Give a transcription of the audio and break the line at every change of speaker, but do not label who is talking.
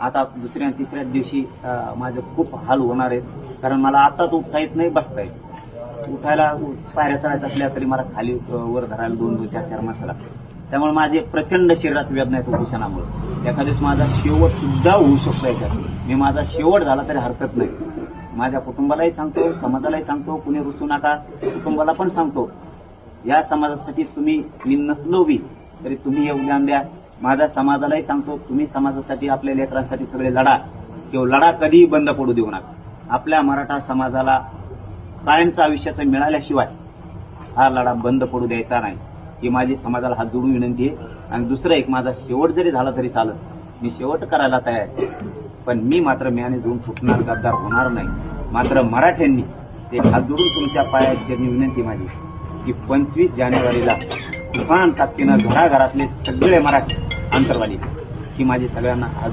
आता दुसऱ्या तिसऱ्या दिवशी माझे खूप हाल होणार आहेत. कारण मला आताच उठता येत नाही, बसता येत. उठायला पायऱ्या चढायच्या असल्या तरी मला खाली वर धरायला 2-2, 4-4 माणसं लागतात. त्यामुळे माझे प्रचंड शरीरात वेदना आहेत उपोषणामुळे. एखाद्या दिवस माझा शेवट सुद्धा होऊ शकतो याच्यात. मी माझा शेवट झाला तरी हरकत नाही. माझ्या कुटुंबालाही सांगतो, समाजालाही सांगतो, कुणी रुसू नका. कुटुंबाला पण सांगतो, या समाजासाठी तुम्ही, मी नसलो बी तरी तुम्ही योगदान द्या. माझ्या समाजालाही सांगतो, तुम्ही समाजासाठी, आपल्या लेकरांसाठी सगळे लढा. किंवा लढा कधीही बंद पडू देऊ नका. आपल्या मराठा समाजाला कायमचं आयुष्याचं मिळाल्याशिवाय हा लढा बंद पडू द्यायचा नाही, ही माझी समाजाला हात जोडून विनंती आहे. आणि दुसरं एक, माझा शेवट जरी झाला तरी चालत, मी शेवट करायला तयार आहे. पण मी मात्र म्याने जाऊन फुटणार, गद्दार होणार नाही. मात्र मराठ्यांनी ते हात जोडून तुमच्या पायाची विनंती माझी की 25 जानेवारीला तुफान ताकदीनं घराघरातले सगळे मराठी अंतरवाली ही माझी सगळ्यांना हात